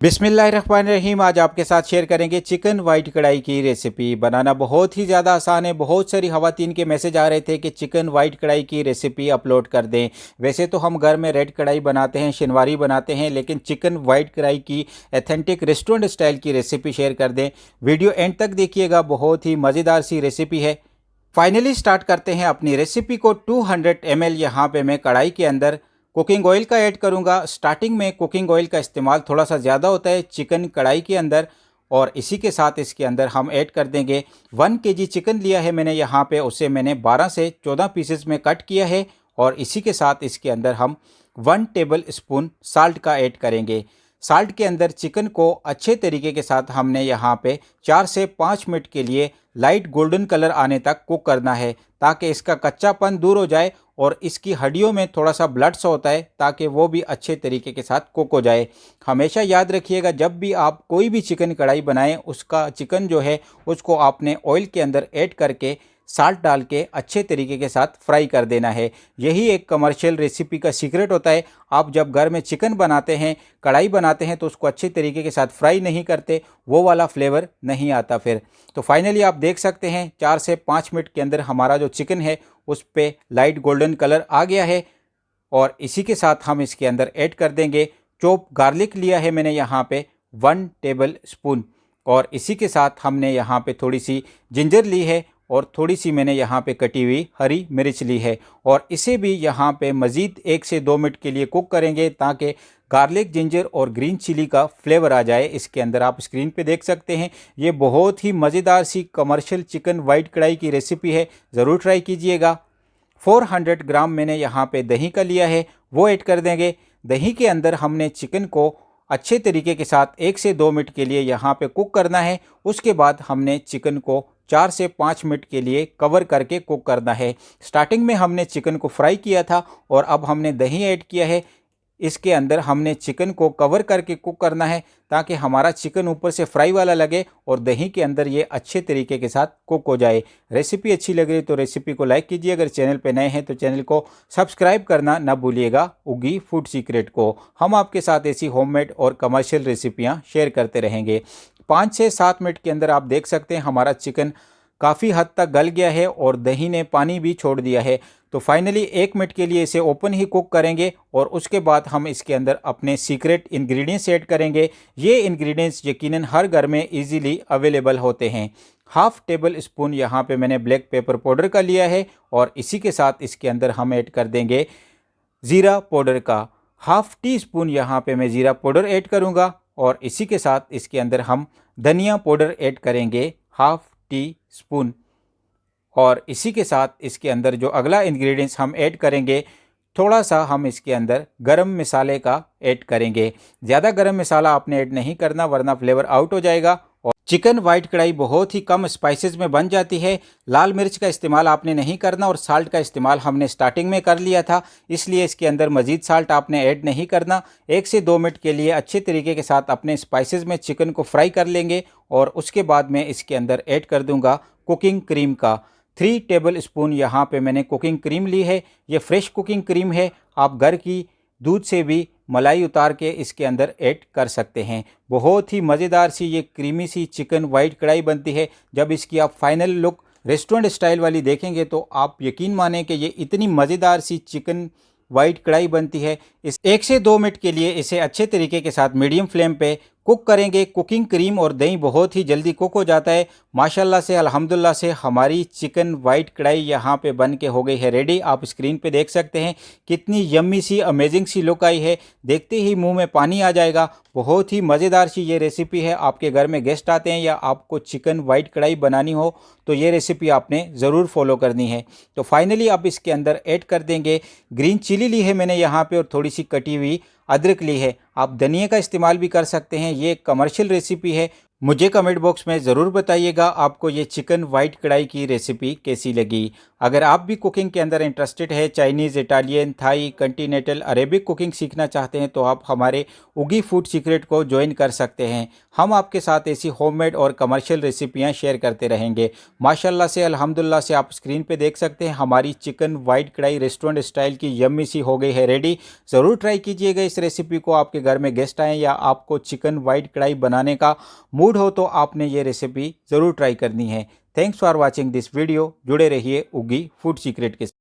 बिस्मिल्लाहिर्रहमानिर्रहीम। आज आपके साथ शेयर करेंगे चिकन वाइट कढ़ाई की रेसिपी। बनाना बहुत ही ज़्यादा आसान है। बहुत सारी ख़वातीन के मैसेज आ रहे थे कि चिकन वाइट कढ़ाई की रेसिपी अपलोड कर दें। वैसे तो हम घर में रेड कढ़ाई बनाते हैं, शिनवारी बनाते हैं, लेकिन चिकन वाइट कढ़ाई की ऑथेंटिक रेस्टोरेंट स्टाइल की रेसिपी शेयर कर दें। वीडियो एंड तक देखिएगा, बहुत ही मज़ेदार सी रेसिपी है। फाइनली स्टार्ट करते हैं अपनी रेसिपी को। 200 ml यहाँ पे मैं कढ़ाई के अंदर कुकिंग ऑयल का ऐड करूँगा। स्टार्टिंग में कुकिंग ऑयल का इस्तेमाल थोड़ा सा ज़्यादा होता है चिकन कढ़ाई के अंदर, और इसी के साथ इसके अंदर हम ऐड कर देंगे 1 kg चिकन लिया है मैंने यहाँ पे, उसे मैंने 12 से 14 पीसेस में कट किया है। और इसी के साथ इसके अंदर हम 1 टेबल स्पून साल्ट का ऐड करेंगे। साल्ट के अंदर चिकन को अच्छे तरीके के साथ हमने यहाँ पे 4 से 5 मिनट के लिए लाइट गोल्डन कलर आने तक कुक करना है, ताकि इसका कच्चापन दूर हो जाए और इसकी हड्डियों में थोड़ा सा ब्लड सा होता है, ताकि वो भी अच्छे तरीके के साथ कुक हो जाए। हमेशा याद रखिएगा, जब भी आप कोई भी चिकन कढ़ाई बनाएं, उसका चिकन जो है उसको आपने ऑयल के अंदर ऐड करके साल्ट डाल के अच्छे तरीके के साथ फ्राई कर देना है। यही एक कमर्शियल रेसिपी का सीक्रेट होता है। आप जब घर में चिकन बनाते हैं, कढ़ाई बनाते हैं, तो उसको अच्छे तरीके के साथ फ्राई नहीं करते, वो वाला फ्लेवर नहीं आता फिर। तो फाइनली आप देख सकते हैं 4 से 5 मिनट के अंदर हमारा जो चिकन है उस पर लाइट गोल्डन कलर आ गया है। और इसी के साथ हम इसके अंदर ऐड कर देंगे चॉप गार्लिक लिया है मैंने यहाँ पे 1 टेबल स्पून, और इसी के साथ हमने यहाँ पे थोड़ी सी जिंजर ली है और थोड़ी सी मैंने यहाँ पे कटी हुई हरी मिर्च ली है। और इसे भी यहाँ पे मज़ीद 1 से 2 मिनट के लिए कुक करेंगे, ताकि गार्लिक, जिंजर और ग्रीन चिली का फ्लेवर आ जाए इसके अंदर। आप स्क्रीन पे देख सकते हैं, ये बहुत ही मज़ेदार सी कमर्शियल चिकन वाइट कढ़ाई की रेसिपी है, ज़रूर ट्राई कीजिएगा। 400 ग्राम मैंने यहाँ पे दही का लिया है, वो ऐड कर देंगे। दही के अंदर हमने चिकन को अच्छे तरीके के साथ 1 से 2 मिनट के लिए यहाँ पे कुक करना है। उसके बाद हमने चिकन को 4 से 5 मिनट के लिए कवर करके कुक करना है। स्टार्टिंग में हमने चिकन को फ्राई किया था और अब हमने दही ऐड किया है। इसके अंदर हमने चिकन को कवर करके कुक करना है, ताकि हमारा चिकन ऊपर से फ्राई वाला लगे और दही के अंदर ये अच्छे तरीके के साथ कुक हो जाए। रेसिपी अच्छी लग रही तो रेसिपी को लाइक कीजिए। अगर चैनल पे नए हैं तो चैनल को सब्सक्राइब करना ना भूलिएगा। उगी फूड सीक्रेट को हम आपके साथ ऐसी होममेड और कमर्शियल रेसिपियाँ शेयर करते रहेंगे। 5 से 7 मिनट के अंदर आप देख सकते हैं हमारा चिकन काफ़ी हद तक गल गया है और दही ने पानी भी छोड़ दिया है। तो फाइनली 1 मिनट के लिए इसे ओपन ही कुक करेंगे और उसके बाद हम इसके अंदर अपने सीक्रेट इंग्रेडिएंट्स ऐड करेंगे। ये इंग्रेडिएंट्स यकीनन हर घर में इजीली अवेलेबल होते हैं। हाफ टेबल स्पून यहाँ पे मैंने ब्लैक पेपर पाउडर का लिया है, और इसी के साथ इसके अंदर हम ऐड कर देंगे ज़ीरा पाउडर का। हाफ टी स्पून यहाँ पे मैं ज़ीरा पाउडर ऐड करूँगा, और इसी के साथ इसके अंदर हम धनिया पाउडर ऐड करेंगे हाफ टी स्पून। और इसी के साथ इसके अंदर जो अगला इंग्रेडिएंट्स हम ऐड करेंगे, थोड़ा सा हम इसके अंदर गरम मसाले का ऐड करेंगे। ज़्यादा गरम मसाला आपने ऐड नहीं करना, वरना फ्लेवर आउट हो जाएगा। और चिकन वाइट कढ़ाई बहुत ही कम स्पाइसेस में बन जाती है। लाल मिर्च का इस्तेमाल आपने नहीं करना, और साल्ट का इस्तेमाल हमने स्टार्टिंग में कर लिया था, इसलिए इसके अंदर मज़ीद साल्ट आपने ऐड नहीं करना। 1 से 2 मिनट के लिए अच्छे तरीके के साथ अपने स्पाइसेस में चिकन को फ्राई कर लेंगे, और उसके बाद मैं इसके अंदर ऐड कर दूंगा कुकिंग क्रीम का 3 टेबल स्पून। यहाँ पे मैंने कुकिंग क्रीम ली है, ये फ्रेश कुकिंग क्रीम है। आप घर की दूध से भी मलाई उतार के इसके अंदर ऐड कर सकते हैं। बहुत ही मज़ेदार सी ये क्रीमी सी चिकन वाइट कढ़ाई बनती है। जब इसकी आप फाइनल लुक रेस्टोरेंट स्टाइल वाली देखेंगे तो आप यकीन मानें कि ये इतनी मज़ेदार सी चिकन वाइट कढ़ाई बनती है। इस 1 से 2 मिनट के लिए इसे अच्छे तरीके के साथ मीडियम फ्लेम पे कुक करेंगे। कुकिंग क्रीम और दही बहुत ही जल्दी कुक हो जाता है। माशाल्लाह से, अल्हम्दुलिल्लाह से हमारी चिकन वाइट कढ़ाई यहाँ पे बन के हो गई है रेडी। आप स्क्रीन पे देख सकते हैं कितनी यम्मी सी, अमेजिंग सी लुक आई है। देखते ही मुंह में पानी आ जाएगा। बहुत ही मज़ेदार सी ये रेसिपी है। आपके घर में गेस्ट आते हैं या आपको चिकन वाइट कढ़ाई बनानी हो तो ये रेसिपी आपने ज़रूर फॉलो करनी है। तो फाइनली अब इसके अंदर ऐड कर देंगे ग्रीन चिली ली है मैंने यहाँ पे, और थोड़ी सी कटी हुई अदरक ली है। आप धनिया का इस्तेमाल भी कर सकते हैं, ये एक कमर्शियल रेसिपी है। मुझे कमेंट बॉक्स में ज़रूर बताइएगा आपको ये चिकन वाइट कढ़ाई की रेसिपी कैसी लगी। अगर आप भी कुकिंग के अंदर इंटरेस्टेड है, Chinese, Italian, Thai, continental, Arabic cooking सीखना चाहते हैं तो आप हमारे उगी फूड सीक्रेट को ज्वाइन कर सकते हैं। हम आपके साथ ऐसी होममेड और कमर्शियल रेसिपियां शेयर करते रहेंगे। माशाल्लाह से अल्हम्दुलिल्लाह से आप स्क्रीन पे देख सकते हैं हमारी चिकन वाइट कढ़ाई रेस्टोरेंट स्टाइल की यम्मी सी हो गई है रेडी। ज़रूर ट्राई कीजिएगा इस रेसिपी को। आपके घर में गेस्ट आएँ या आपको चिकन वाइट कढ़ाई बनाने का मूड हो तो आपने ये रेसिपी ज़रूर ट्राई करनी है। Thanks for watching this video. जुड़े रहिए उगी फूड सीक्रेट के साथ।